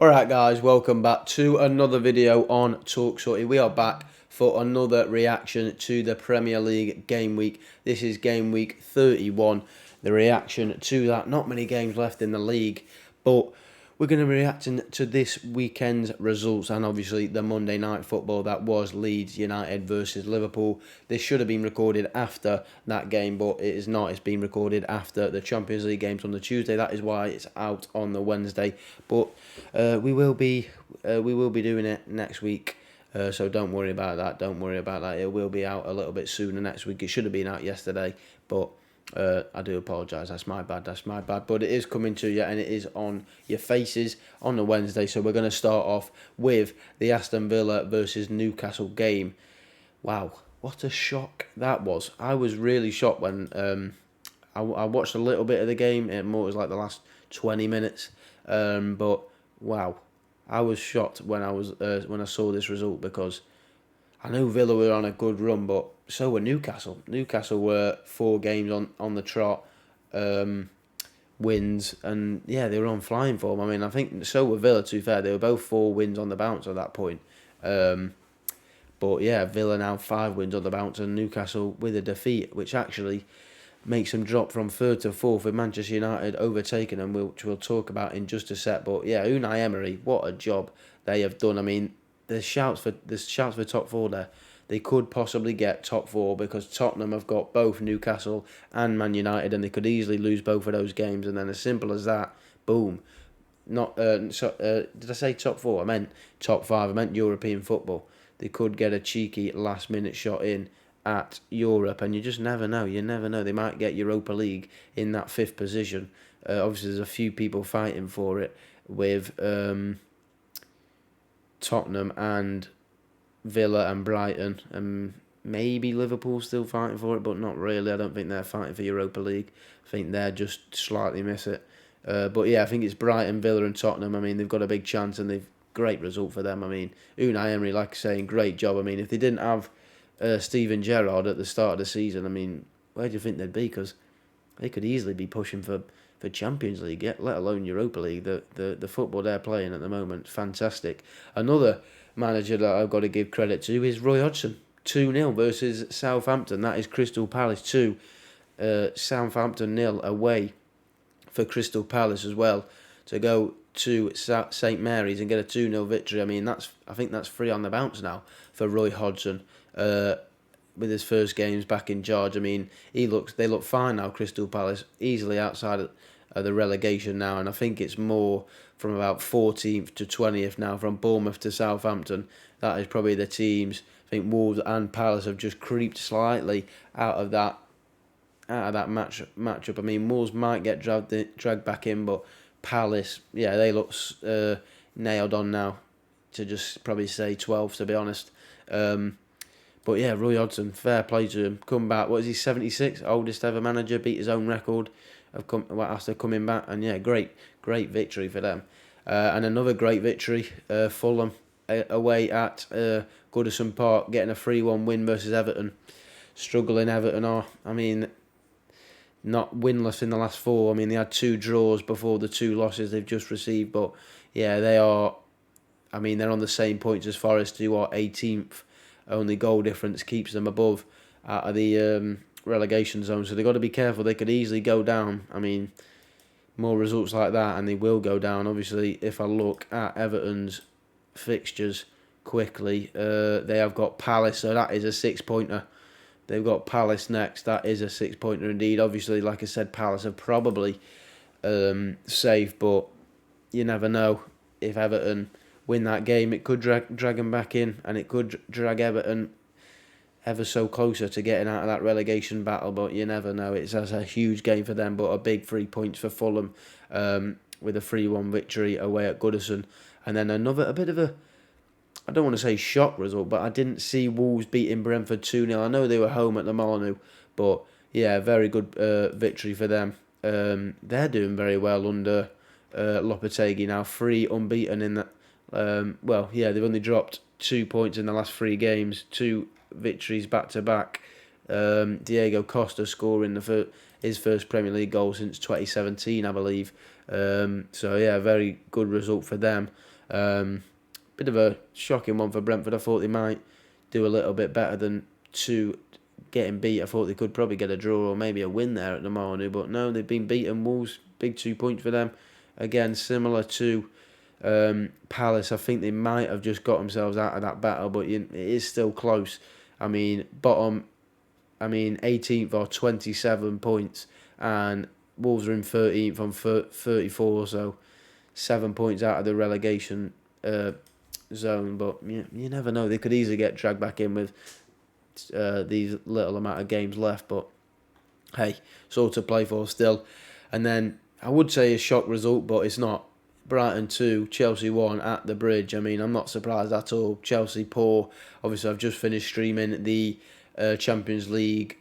Alright guys, welcome back to another video on TalkSorted. We are back for another reaction to the Premier League game week. This is game week 31, the reaction to that. Not many games left in the league, but we're going to be reacting to this weekend's results and obviously the Monday night football that was Leeds United versus Liverpool. This should have been recorded after that game, but it is not. It's been recorded after the Champions League games on the Tuesday. That is why it's out on the Wednesday. But we will be doing it next week. So don't worry about that. Don't worry about that. It will be out a little bit sooner next week. It should have been out yesterday, but I do apologise. That's my bad. That's my bad. But it is coming to you, and it is on your faces on the Wednesday. So we're going to start off with the Aston Villa versus Newcastle game. Wow, what a shock that was! I was really shocked when I watched a little bit of the game. It was like the last 20 minutes. But wow, I was shocked when I saw this result because I know Villa were on a good run, but so were Newcastle. Newcastle were 4 games on the trot, wins, and yeah, they were on flying form. I mean, I think so were Villa, to be fair. They were both 4 wins on the bounce at that point. But yeah, Villa now 5 wins on the bounce, and Newcastle with a defeat, which actually makes them drop from 3rd to 4th with Manchester United overtaking them, which we'll talk about in just a sec. But yeah, Unai Emery, what a job they have done. I mean, there's shouts for top 4 there. They could possibly get top 4 because Tottenham have got both Newcastle and Man United, and they could easily lose both of those games. And then as simple as that, boom. Did I say top 4? I meant top 5. I meant European football. They could get a cheeky last-minute shot in at Europe, and you just never know. You never know. They might get Europa League in that 5th position. Obviously, there's a few people fighting for it with Tottenham and Villa and Brighton, and maybe Liverpool still fighting for it, but not really. I don't think they're fighting for Europa League. I think they're just slightly miss it. But yeah, I think it's Brighton, Villa and Tottenham. I mean, they've got a big chance, and they've great result for them. I mean, Unai Emery, like I say, great job. I mean, if they didn't have Steven Gerrard at the start of the season, I mean, where do you think they'd be? Because they could easily be pushing for Champions League, let alone Europa League. The football they're playing at the moment, fantastic. Another manager that I've got to give credit to is Roy Hodgson. 2-0 versus Southampton. That is Crystal Palace 2, Southampton 0 away for Crystal Palace as well, to go to St Mary's and get a 2-0 victory. I mean, I think that's 3 on the bounce now for Roy Hodgson. With his first games back in charge, I mean, they look fine now. Crystal Palace easily outside of the relegation now, and I think it's more from about 14th to 20th now, from Bournemouth to Southampton. That is probably the teams. I think Wolves and Palace have just creeped slightly out of that matchup. I mean, Wolves might get dragged back in, but Palace, yeah, they look nailed on now to just probably say 12th, to be honest. But yeah, Roy Hodgson, fair play to him. Come back, what is he, 76? Oldest ever manager, beat his own record after coming back. And yeah, great victory for them. And another great victory, Fulham away at Goodison Park, getting a 3-1 win versus Everton. Struggling Everton are, I mean, not winless in the last 4. I mean, they had 2 draws before the 2 losses they've just received. But yeah, they are, I mean, they're on the same points as Forest, who are 18th. Only goal difference keeps them above out of the relegation zone. So they've got to be careful. They could easily go down. I mean, more results like that and they will go down. Obviously, if I look at Everton's fixtures quickly, they have got Palace, so that is a 6-pointer. They've got Palace next. That is a 6-pointer indeed. Obviously, like I said, Palace are probably safe, but you never know. If Everton win that game, it could drag them back in, and it could drag Everton ever so closer to getting out of that relegation battle, but you never know. It's a huge game for them, but a big 3 points for Fulham with a 3-1 victory away at Goodison. And then a bit of a, I don't want to say shock result, but I didn't see Wolves beating Brentford 2-0. I know they were home at the Molineux, but yeah, very good victory for them. They're doing very well under Lopetegui now, 3 unbeaten in that. Well, yeah, they've only dropped 2 points in the last 3 games, 2 victories back to back. Diego Costa scoring his first Premier League goal since 2017, I believe. So yeah, very good result for them. Bit of a shocking one for Brentford. I thought they might do a little bit better than 2 getting beat. I thought they could probably get a draw or maybe a win there at the morning, but no, they've been beaten. Wolves, big 2 points for them. Again, similar to Palace, I think they might have just got themselves out of that battle, but it is still close. I mean, 18th or 27 points, and Wolves are in 13th on 34, so 7 points out of the relegation zone. But you never know; they could easily get dragged back in with these little amount of games left. But hey, it's all to play for still. And then I would say a shock result, but it's not. Brighton 2, Chelsea 1 at the Bridge. I mean, I'm not surprised at all. Chelsea poor. Obviously, I've just finished streaming the Champions League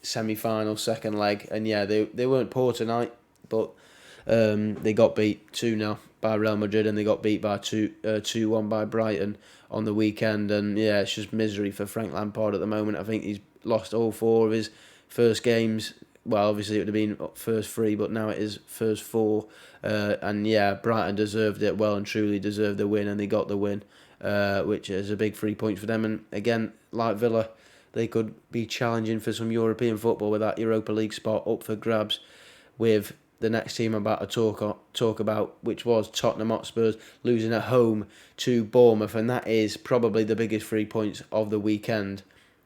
semi-final second leg, and yeah, they weren't poor tonight, but they got beat 2-0 by Real Madrid, and they got beat by 2-1 by Brighton on the weekend. And yeah, it's just misery for Frank Lampard at the moment. I think he's lost all 4 of his first games. Well, obviously it would have been first 3, but now it is first 4. And yeah, Brighton deserved it, well and truly deserved the win, and they got the win, which is a big 3 points for them. And again, like Villa, they could be challenging for some European football with that Europa League spot up for grabs, with the next team I'm about to talk about, which was Tottenham Hotspur losing at home to Bournemouth, and that is probably the biggest 3 points of the weekend,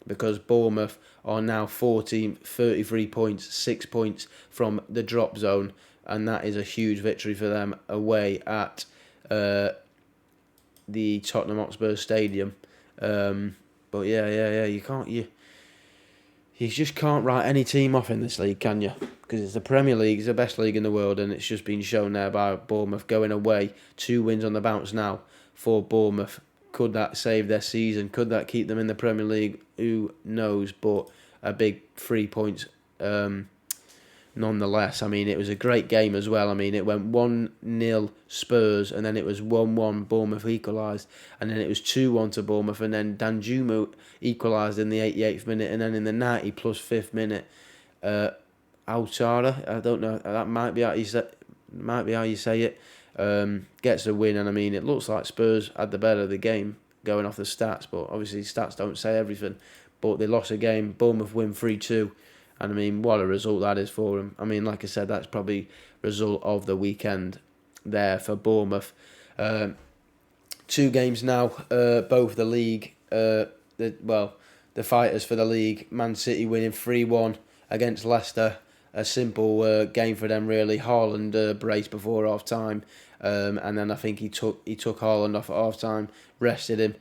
because Bournemouth are now 14th, 33 points, 6 points from the drop zone, and that is a huge victory for them away at the Tottenham Hotspur Stadium. But yeah, you just can't write any team off in this league, can you? Because it's the Premier League, it's the best league in the world, and it's just been shown there by Bournemouth going away. 2 wins on the bounce now for Bournemouth. Could that save their season? Could that keep them in the Premier League? Who knows? But a big 3 points nonetheless. I mean, it was a great game as well. I mean, it went 1-0 Spurs, and then it was 1-1 Bournemouth equalised, and then it was 2-1 to Bournemouth, and then Danjuma equalised in the 88th minute, and then in the 90 plus 5th minute, Altara, I don't know, that might be how you say it, gets a win. And I mean, it looks like Spurs had the better of the game going off the stats, but obviously stats don't say everything. But they lost a game. Bournemouth win 3-2. And I mean, what a result that is for them. I mean, like I said, that's probably result of the weekend there for Bournemouth. 2 games now, both the league, the fighters for the league. Man City winning 3-1 against Leicester. A simple game for them, really. Haaland braced before half time, and then I think he took Haaland off at half time, rested him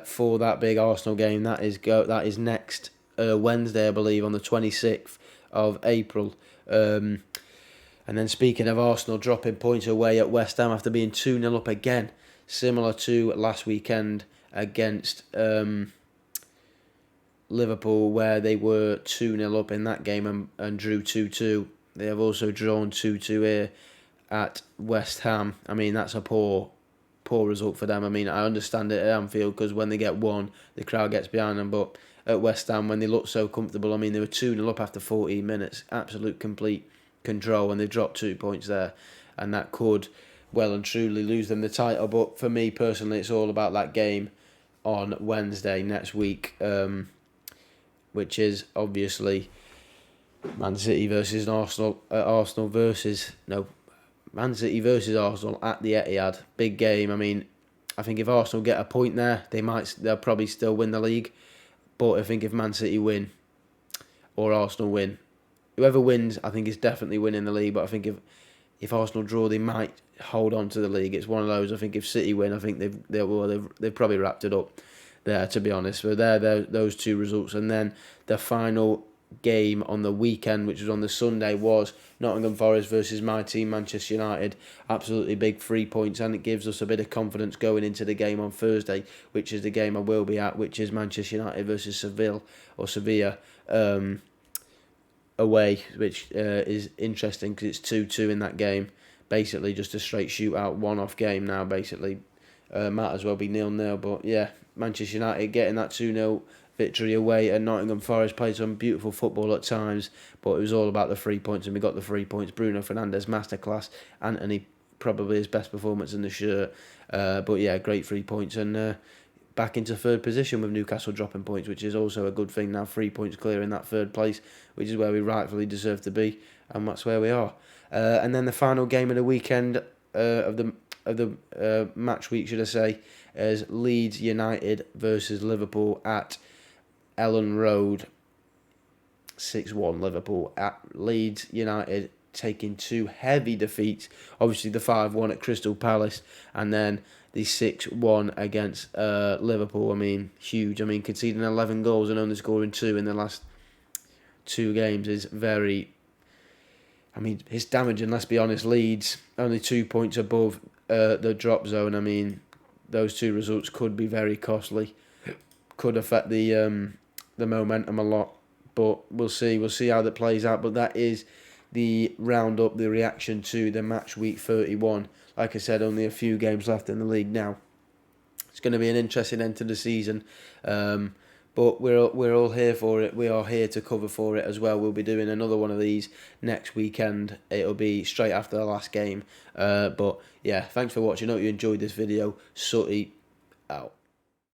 for that big Arsenal game. That is next Wednesday, I believe, on the 26th of April. And then speaking of Arsenal dropping points away at West Ham after being 2-0 up again, similar to last weekend against Liverpool, where they were 2-0 up in that game and drew 2-2. They have also drawn 2-2 here at West Ham. I mean, that's a poor result for them. I mean, I understand it at Anfield, because when they get 1, the crowd gets behind them, but at West Ham, when they look so comfortable, I mean, they were 2-0 up after 14 minutes, absolute complete control, and they've dropped 2 points there, and that could well and truly lose them the title. But for me personally, it's all about that game on Wednesday next week, which is obviously Man City versus Arsenal. Man City versus Arsenal at the Etihad. Big game. I mean, I think if Arsenal get a point there, they'll probably still win the league. But I think if Man City win or Arsenal win, whoever wins, I think is definitely winning the league. But I think if Arsenal draw, they might hold on to the league. It's one of those. I think if City win, I think they've probably wrapped it up there, to be honest. But those 2 results, and then the final game on the weekend, which was on the Sunday, was Nottingham Forest versus my team Manchester United. Absolutely big 3 points, and it gives us a bit of confidence going into the game on Thursday, which is the game I will be at, which is Manchester United versus Sevilla away, which is interesting because it's 2-2 in that game. Basically just a straight shootout, one-off game now, basically. Might as well be 0-0, but yeah, Manchester United getting that 2-0 victory away at Nottingham Forest. Played some beautiful football at times, but it was all about the 3 points, and we got the 3 points. Bruno Fernandes masterclass, Anthony probably his best performance in the shirt. But yeah, great 3 points, and back into third position with Newcastle dropping points, which is also a good thing now. 3 points clear in that third place, which is where we rightfully deserve to be, and that's where we are. And then the final game of the weekend of the match week, should I say, is Leeds United versus Liverpool at Ellen Road. 6-1 Liverpool at Leeds United, taking 2 heavy defeats. Obviously the 5-1 at Crystal Palace, and then the 6-1 against Liverpool. I mean, huge. I mean, conceding 11 goals and only scoring 2 in the last 2 games is very... I mean, it's damaging, let's be honest. Leeds only 2 points above the drop zone. I mean, those 2 results could be very costly. Could affect the momentum a lot. But we'll see. We'll see how that plays out. But that is the roundup, the reaction to the match week 31. Like I said, only a few games left in the league now. It's going to be an interesting end to the season. But we're all here for it. We are here to cover for it as well. We'll be doing another one of these next weekend. It'll be straight after the last game. But yeah, thanks for watching. I hope you enjoyed this video. Sooty out.